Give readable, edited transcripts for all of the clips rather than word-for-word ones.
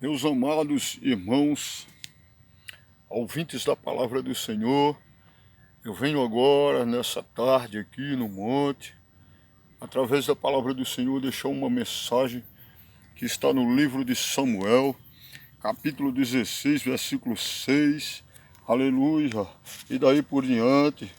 Meus amados irmãos, ouvintes da palavra do Senhor, eu venho agora, nessa tarde aqui no monte, através da palavra do Senhor, deixar uma mensagem que está no livro de Samuel, capítulo 16, versículo 6, aleluia, e daí por diante,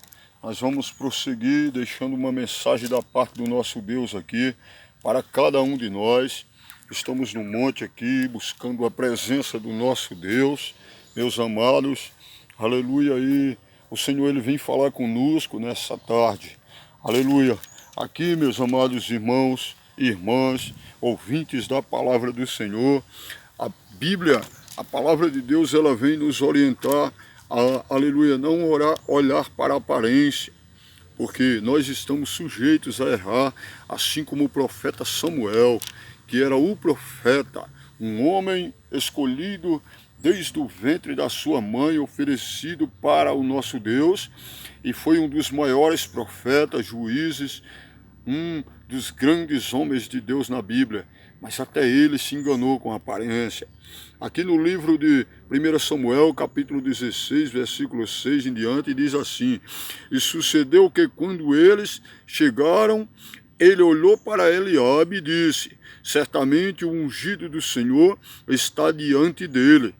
nós vamos prosseguir deixando uma mensagem da parte do nosso Deus aqui, para cada um de nós. Estamos no monte aqui, buscando a presença do nosso Deus, meus amados, aleluia, e o Senhor ele vem falar conosco nessa tarde, aleluia. Aqui, meus amados irmãos e irmãs, ouvintes da palavra do Senhor, a Bíblia, a palavra de Deus, ela vem nos orientar a, aleluia, não olhar para a aparência, porque nós estamos sujeitos a errar, assim como o profeta Samuel, que era o profeta, um homem escolhido desde o ventre da sua mãe, oferecido para o nosso Deus, e foi um dos maiores profetas, juízes, um dos grandes homens de Deus na Bíblia, mas até ele se enganou com a aparência. Aqui no livro de 1 Samuel, capítulo 16, versículo 6 em diante, diz assim: E sucedeu que quando eles chegaram, ele olhou para Eliabe e disse: Certamente o ungido do Senhor está diante dele.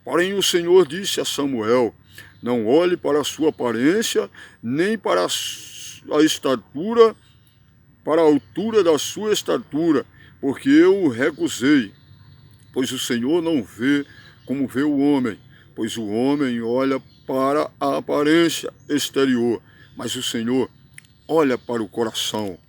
Porém o Senhor disse a Samuel: Não olhe para a sua aparência, nem para a estatura, para a altura da sua estatura, porque eu o recusei. Pois o Senhor não vê como vê o homem, pois o homem olha para a aparência exterior, mas o Senhor olha para o coração.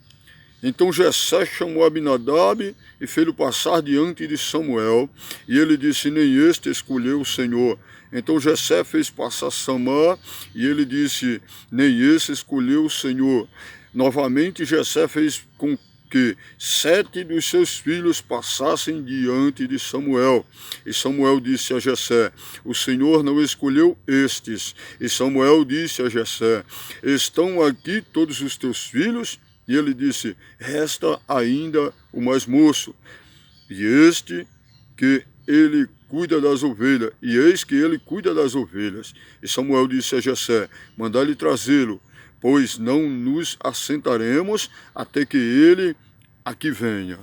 Então Jessé chamou Abinadab e fez-o passar diante de Samuel, e ele disse: Nem este escolheu o Senhor. Então Jessé fez passar Samá, e ele disse: Nem esse escolheu o Senhor. Novamente Jessé fez com que 7 dos seus filhos passassem diante de Samuel. E Samuel disse a Jessé: O Senhor não escolheu estes. E Samuel disse a Jessé: Estão aqui todos os teus filhos? E ele disse: Resta ainda o mais moço, e este que ele cuida das ovelhas, e eis que ele cuida das ovelhas. E Samuel disse a Jessé: Mandai-lhe trazê-lo, pois não nos assentaremos até que ele aqui venha.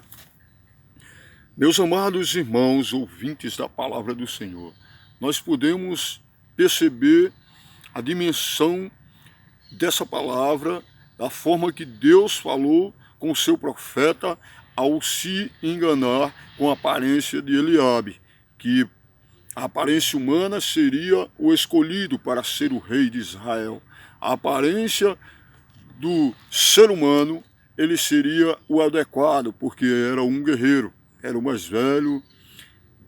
Meus amados irmãos, ouvintes da palavra do Senhor, nós podemos perceber a dimensão dessa palavra, da forma que Deus falou com o seu profeta ao se enganar com a aparência de Eliabe, que a aparência humana seria o escolhido para ser o rei de Israel. A aparência do ser humano, ele seria o adequado, porque era um guerreiro, era o mais velho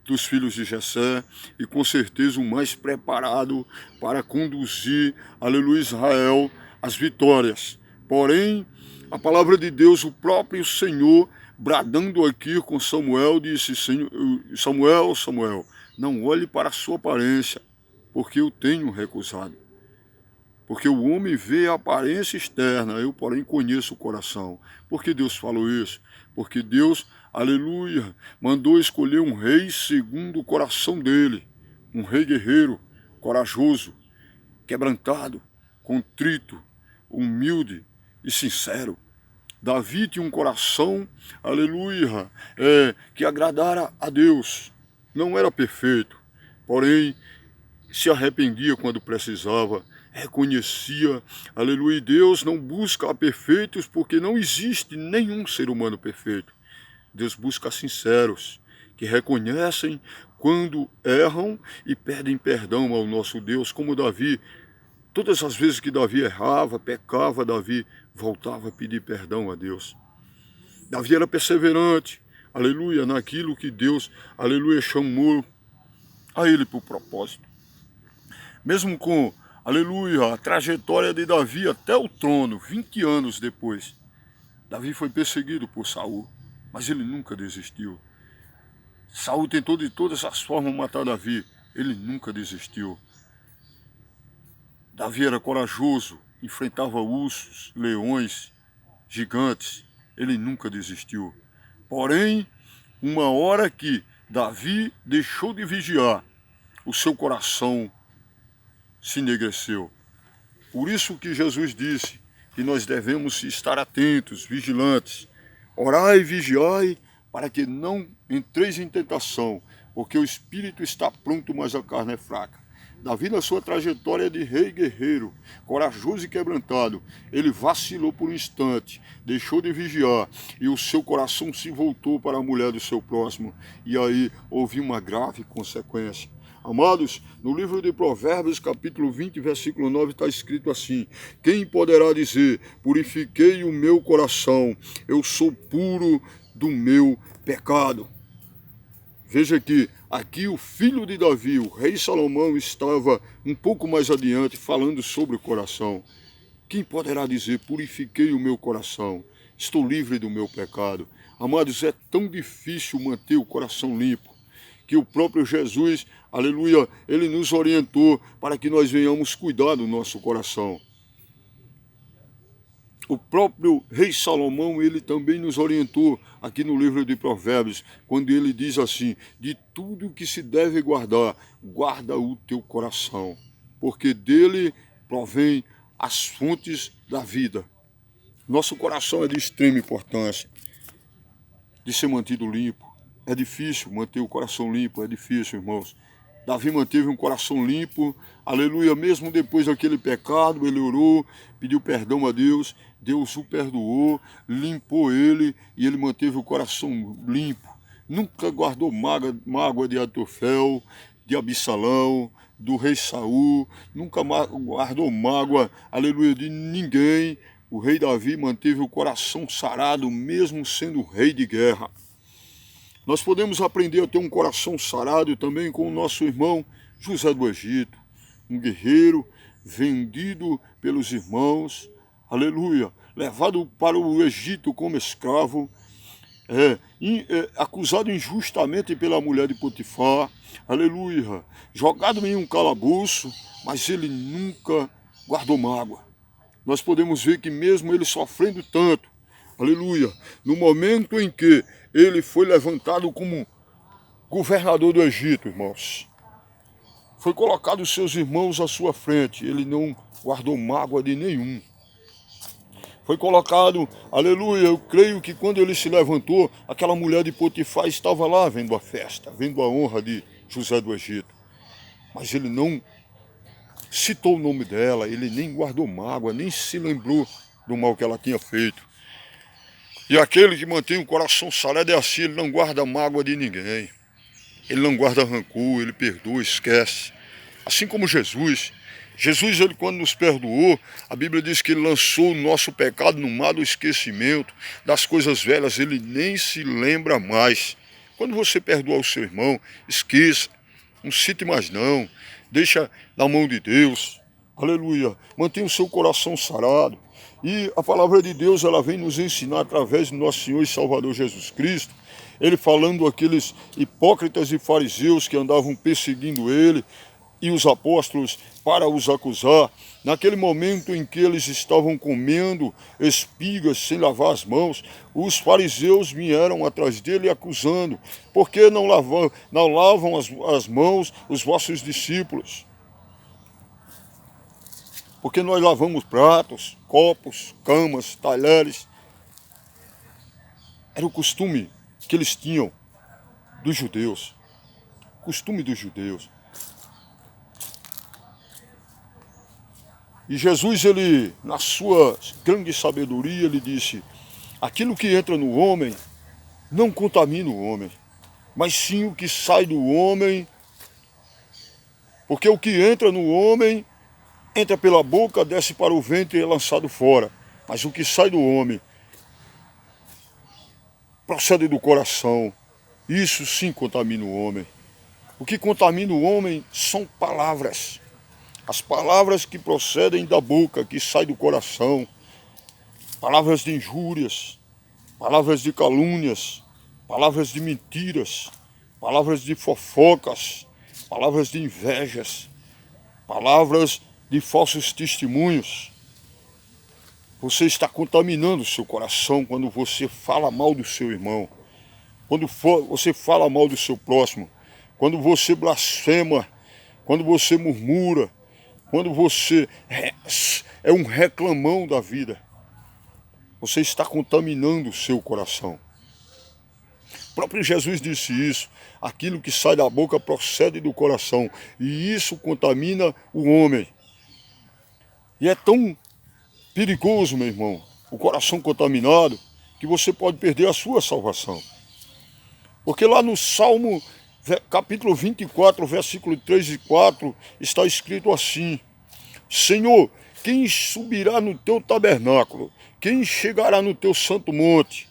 dos filhos de Jessé e com certeza o mais preparado para conduzir, aleluia, Israel às vitórias. Porém, a palavra de Deus, o próprio Senhor, bradando aqui com Samuel, disse: Samuel, Samuel, não olhe para a sua aparência, porque eu tenho recusado. Porque o homem vê a aparência externa, eu, porém, conheço o coração. Por que Deus falou isso? Porque Deus, aleluia, mandou escolher um rei segundo o coração dele. Um rei guerreiro, corajoso, quebrantado, contrito, humilde e sincero. Davi tinha um coração, aleluia, que agradara a Deus. Não era perfeito, porém se arrependia quando precisava, reconhecia, aleluia. Deus não busca perfeitos, porque não existe nenhum ser humano perfeito. Deus busca sinceros, que reconhecem quando erram e pedem perdão ao nosso Deus, como Davi. Todas as vezes que Davi errava, pecava, Davi voltava a pedir perdão a Deus. Davi era perseverante, aleluia, naquilo que Deus, aleluia, chamou a ele por propósito. Mesmo com, aleluia, a trajetória de Davi até o trono, 20 anos depois, Davi foi perseguido por Saul, mas ele nunca desistiu. Saul tentou de todas as formas matar Davi, ele nunca desistiu. Davi era corajoso, enfrentava ursos, leões, gigantes, ele nunca desistiu. Porém, uma hora que Davi deixou de vigiar, o seu coração se enegreceu. Por isso que Jesus disse que nós devemos estar atentos, vigilantes. Orai e vigiai para que não entreis em tentação, porque o espírito está pronto, mas a carne é fraca. Davi, na sua trajetória de rei guerreiro, corajoso e quebrantado, ele vacilou por um instante, deixou de vigiar e o seu coração se voltou para a mulher do seu próximo. E aí houve uma grave consequência. Amados, no livro de Provérbios, capítulo 20, versículo 9, está escrito assim: quem poderá dizer, purifiquei o meu coração, eu sou puro do meu pecado? Veja que aqui o filho de Davi, o rei Salomão, estava um pouco mais adiante falando sobre o coração. Quem poderá dizer, purifiquei o meu coração, estou livre do meu pecado? Amados, é tão difícil manter o coração limpo, que o próprio Jesus, aleluia, ele nos orientou para que nós venhamos cuidar do nosso coração. O próprio rei Salomão, ele também nos orientou aqui no livro de Provérbios, quando ele diz assim: de tudo que se deve guardar, guarda o teu coração, porque dele provém as fontes da vida. Nosso coração é de extrema importância, de ser mantido limpo. É difícil manter o coração limpo, é difícil, irmãos. Davi manteve um coração limpo, aleluia, mesmo depois daquele pecado, ele orou, pediu perdão a Deus, Deus o perdoou, limpou ele e ele manteve o coração limpo. Nunca guardou mágoa de Atofel, de Absalão, do rei Saul, nunca guardou mágoa, aleluia, de ninguém. O rei Davi manteve o coração sarado, mesmo sendo rei de guerra. Nós podemos aprender a ter um coração sarado também com o nosso irmão José do Egito, um guerreiro vendido pelos irmãos, aleluia, levado para o Egito como escravo, acusado injustamente pela mulher de Potifar, aleluia, jogado em um calabouço, mas ele nunca guardou mágoa. Nós podemos ver que mesmo ele sofrendo tanto, aleluia, no momento em que ele foi levantado como governador do Egito, irmãos, foi colocado os seus irmãos à sua frente, ele não guardou mágoa de nenhum. Foi colocado, aleluia, eu creio que quando ele se levantou, aquela mulher de Potifar estava lá vendo a festa, vendo a honra de José do Egito. Mas ele não citou o nome dela, ele nem guardou mágoa, nem se lembrou do mal que ela tinha feito. E aquele que mantém o coração sarado é assim, ele não guarda mágoa de ninguém. Ele não guarda rancor, ele perdoa, esquece. Assim como Jesus. Jesus, ele quando nos perdoou, a Bíblia diz que ele lançou o nosso pecado no mar do esquecimento, das coisas velhas, ele nem se lembra mais. Quando você perdoa o seu irmão, esqueça, não cite mais não, deixa na mão de Deus, aleluia, mantenha o seu coração sarado. E a palavra de Deus, ela vem nos ensinar através do nosso Senhor e Salvador Jesus Cristo, ele falando aqueles hipócritas e fariseus que andavam perseguindo ele e os apóstolos para os acusar, naquele momento em que eles estavam comendo espigas sem lavar as mãos, os fariseus vieram atrás dele acusando: por que não lavam as mãos os vossos discípulos? Porque nós lavamos pratos, copos, camas, talheres. Era o costume que eles tinham dos judeus. Costume dos judeus. E Jesus, ele, na sua grande sabedoria, ele disse: aquilo que entra no homem não contamina o homem, mas sim o que sai do homem, porque o que entra no homem entra pela boca, desce para o ventre e é lançado fora. Mas o que sai do homem procede do coração. Isso sim contamina o homem. O que contamina o homem são palavras. As palavras que procedem da boca, que saem do coração. Palavras de injúrias, palavras de calúnias, palavras de mentiras, palavras de fofocas, palavras de invejas, palavras de falsos testemunhos. Você está contaminando o seu coração quando você fala mal do seu irmão. quando você fala mal do seu próximo, quando você blasfema, quando você murmura, quando você é um reclamão da vida, você está contaminando o seu coração. O próprio Jesus disse isso, aquilo que sai da boca procede do coração, e isso contamina o homem. E é tão perigoso, meu irmão, o coração contaminado, que você pode perder a sua salvação. Porque lá no Salmo, capítulo 24, versículo 3 e 4, está escrito assim: Senhor, quem subirá no teu tabernáculo? Quem chegará no teu santo monte?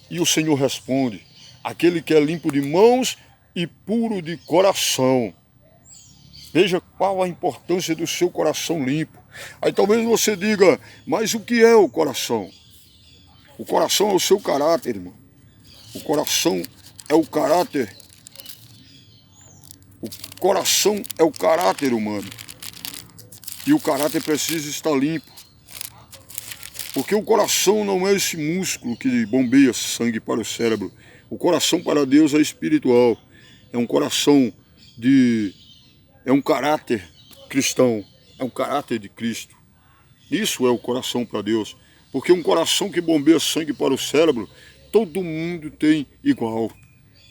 E o Senhor responde: aquele que é limpo de mãos e puro de coração. Veja qual a importância do seu coração limpo. Aí talvez você diga, mas o que é o coração? O coração é o seu caráter, irmão. O coração é o caráter. O coração é o caráter humano. E o caráter precisa estar limpo. Porque o coração não é esse músculo que bombeia sangue para o cérebro. O coração para Deus é espiritual. É um coração é um caráter cristão. É um caráter de Cristo. Isso é o coração para Deus. Porque um coração que bombeia sangue para o cérebro, todo mundo tem igual.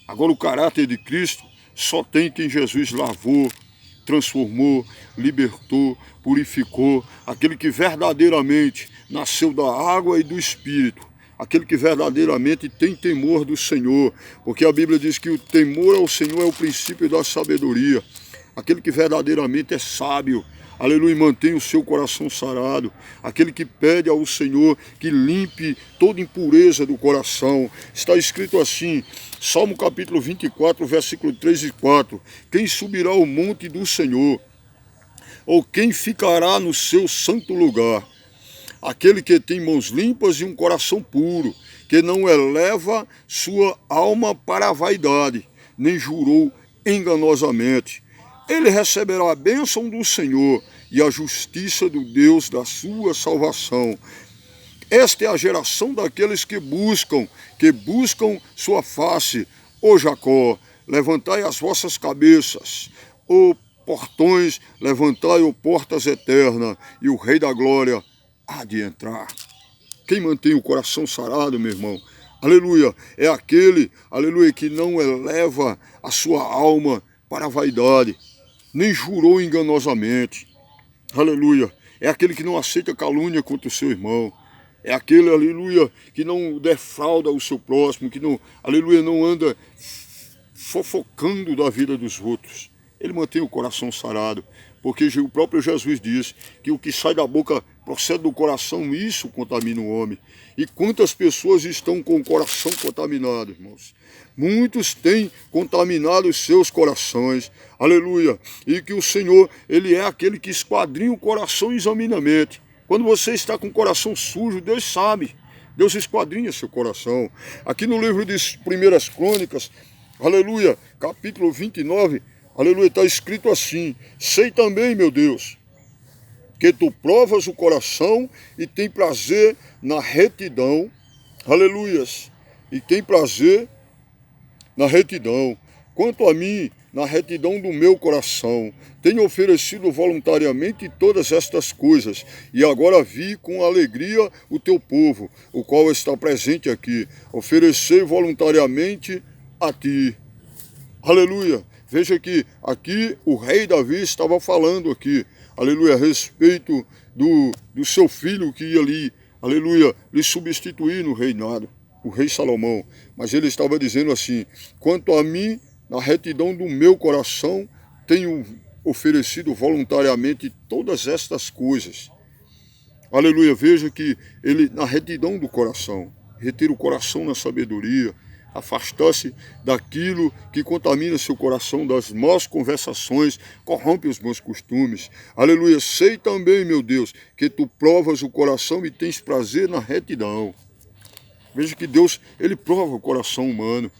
Agora o caráter de Cristo só tem quem Jesus lavou, transformou, libertou, purificou. Aquele que verdadeiramente nasceu da água e do Espírito. Aquele que verdadeiramente tem temor do Senhor. Porque a Bíblia diz que o temor ao Senhor é o princípio da sabedoria. Aquele que verdadeiramente é sábio. Aleluia, mantém o seu coração sarado. Aquele que pede ao Senhor que limpe toda impureza do coração. Está escrito assim, Salmo capítulo 24, versículo 3 e 4. Quem subirá ao monte do Senhor? Ou quem ficará no seu santo lugar? Aquele que tem mãos limpas e um coração puro, que não eleva sua alma para a vaidade, nem jurou enganosamente. Ele receberá a bênção do Senhor e a justiça do Deus da sua salvação. Esta é a geração daqueles que buscam sua face. Ó Jacó, levantai as vossas cabeças. Ó portões, levantai, ó portas eternas, e o Rei da Glória há de entrar. Quem mantém o coração sarado, meu irmão, aleluia, é aquele, aleluia, que não eleva a sua alma para a vaidade, nem jurou enganosamente, aleluia, é aquele que não aceita calúnia contra o seu irmão, é aquele, aleluia, que não defrauda o seu próximo, que não, aleluia, não anda fofocando da vida dos outros. Ele mantém o coração sarado, porque o próprio Jesus diz que o que sai da boca procede do coração, isso contamina o homem. E quantas pessoas estão com o coração contaminado, irmãos? Muitos têm contaminado os seus corações, aleluia. E que o Senhor, Ele é aquele que esquadrinha o coração examinamente. Quando você está com o coração sujo, Deus sabe. Deus esquadrinha seu coração. Aqui no livro de 1 Crônicas, aleluia, capítulo 29, aleluia, está escrito assim: sei também, meu Deus, que tu provas o coração e tem prazer na retidão, aleluias, e tem prazer na retidão. Quanto a mim, na retidão do meu coração, tenho oferecido voluntariamente todas estas coisas, e agora vi com alegria o teu povo, o qual está presente aqui. Oferecei voluntariamente a ti. Aleluia. Veja que aqui o rei Davi estava falando aqui, aleluia, a respeito do seu filho que ia ali, aleluia, lhe substituir no reinado, o rei Salomão. Mas ele estava dizendo assim: quanto a mim, na retidão do meu coração, tenho oferecido voluntariamente todas estas coisas. Aleluia, veja que ele, na retidão do coração, retira o coração na sabedoria, afastar-se daquilo que contamina seu coração, das más conversações, corrompe os bons costumes. Aleluia, sei também, meu Deus, que tu provas o coração e tens prazer na retidão. Veja que Deus, Ele prova o coração humano,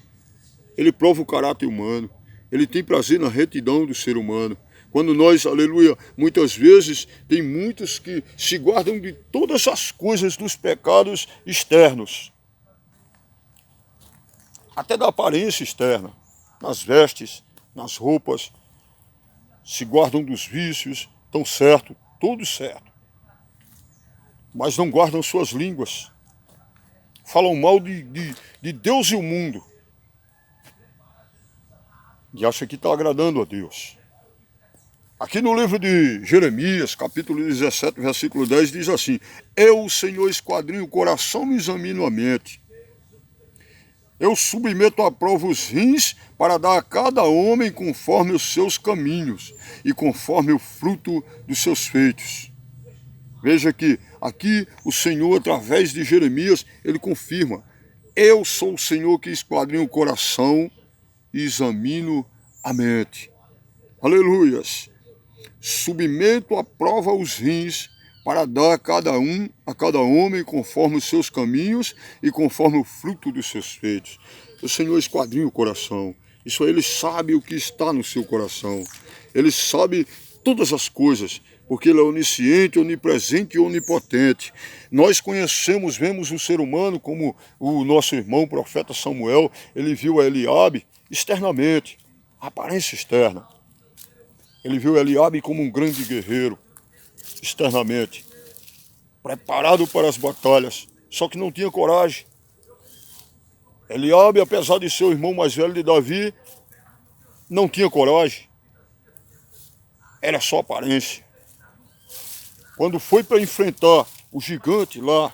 Ele prova o caráter humano, Ele tem prazer na retidão do ser humano. Quando nós, aleluia, muitas vezes, tem muitos que se guardam de todas as coisas dos pecados externos. até da aparência externa, nas vestes, nas roupas, se guardam dos vícios, estão certo, tudo certo, mas não guardam suas línguas, falam mal de Deus e o mundo, e acha que está agradando a Deus. Aqui no livro de Jeremias, capítulo 17, versículo 10, diz assim: eu, o Senhor, esquadrinho o coração e examino a mente. Eu submeto à prova os rins para dar a cada homem conforme os seus caminhos e conforme o fruto dos seus feitos. Veja que aqui o Senhor, através de Jeremias, ele confirma: eu sou o Senhor que esquadrinho o coração e examino a mente. Aleluias! Submeto à prova os rins para dar a cada homem conforme os seus caminhos e conforme o fruto dos seus feitos. O Senhor esquadrinha o coração. Isso aí, Ele sabe o que está no seu coração. Ele sabe todas as coisas, porque Ele é onisciente, onipresente e onipotente. Nós conhecemos, vemos o ser humano como o nosso irmão, o profeta Samuel. Ele viu a Eliabe externamente, a aparência externa. Ele viu Eliabe como um grande guerreiro, externamente, preparado para as batalhas, só que não tinha coragem. Eliabe, apesar de ser o irmão mais velho de Davi, não tinha coragem. Era só aparência. Quando foi para enfrentar o gigante lá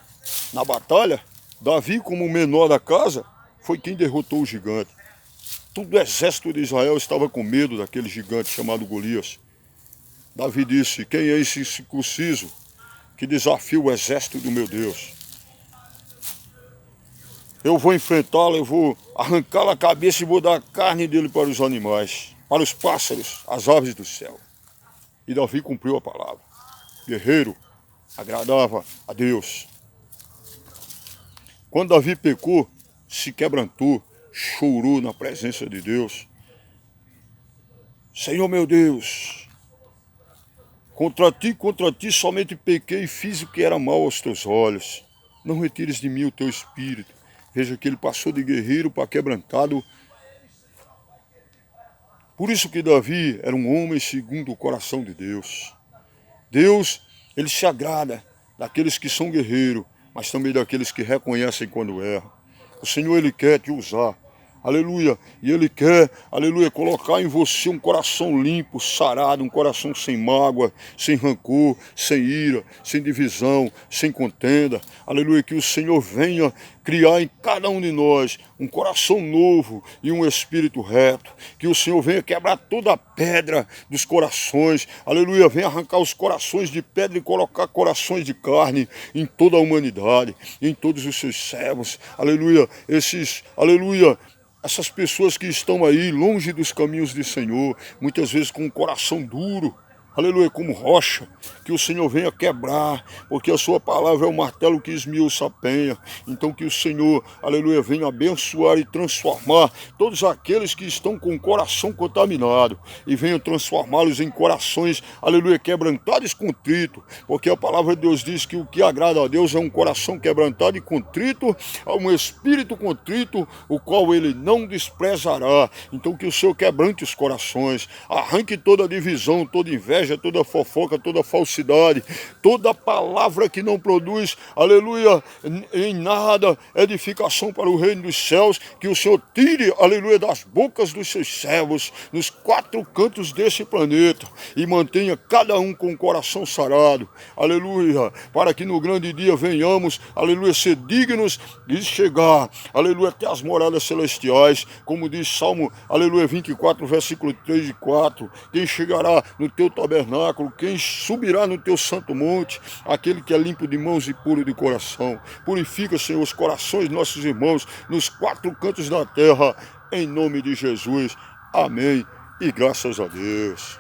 na batalha, Davi, como o menor da casa, foi quem derrotou o gigante. Todo o exército de Israel estava com medo daquele gigante chamado Golias. Davi disse: quem é esse circunciso que desafia o exército do meu Deus? Eu vou enfrentá-lo, eu vou arrancá-lo a cabeça e vou dar a carne dele para os animais, para os pássaros, as aves do céu. E Davi cumpriu a palavra. Guerreiro, agradava a Deus. Quando Davi pecou, se quebrantou, chorou na presença de Deus. Senhor meu Deus, contra ti somente pequei e fiz o que era mal aos teus olhos. Não retires de mim o teu espírito. Veja que ele passou de guerreiro para quebrantado. Por isso que Davi era um homem segundo o coração de Deus. Deus, ele se agrada daqueles que são guerreiros, mas também daqueles que reconhecem quando erram. O Senhor, ele quer te usar. Aleluia, e Ele quer, aleluia, colocar em você um coração limpo, sarado, um coração sem mágoa, sem rancor, sem ira, sem divisão, sem contenda. Aleluia, que o Senhor venha criar em cada um de nós um coração novo e um espírito reto. Que o Senhor venha quebrar toda a pedra dos corações. Aleluia, venha arrancar os corações de pedra e colocar corações de carne em toda a humanidade, em todos os seus servos. Aleluia, essas pessoas que estão aí longe dos caminhos do Senhor, muitas vezes com o coração duro, aleluia, como rocha, que o Senhor venha quebrar, porque a sua palavra é o martelo que esmiuça a penha. Então que o Senhor, aleluia, venha abençoar e transformar todos aqueles que estão com o coração contaminado e venha transformá-los em corações, aleluia, quebrantados e contritos, porque a palavra de Deus diz que o que agrada a Deus é um coração quebrantado e contrito, um espírito contrito, o qual Ele não desprezará. Então que o Senhor quebrante os corações, arranque toda divisão, toda inveja, toda fofoca, toda falsidade, toda palavra que não produz, aleluia, em nada, edificação para o reino dos céus, que o Senhor tire, aleluia, das bocas dos seus servos, nos quatro cantos desse planeta, e mantenha cada um com o coração sarado, aleluia, para que no grande dia venhamos, aleluia, ser dignos de chegar, aleluia, até as moradas celestiais, como diz Salmo, aleluia, 24, versículo 3 e 4, quem chegará no teu tabernáculo, quem subirá no teu santo monte, aquele que é limpo de mãos e puro de coração. Purifica, Senhor, os corações de nossos irmãos nos quatro cantos da terra, em nome de Jesus. Amém e graças a Deus.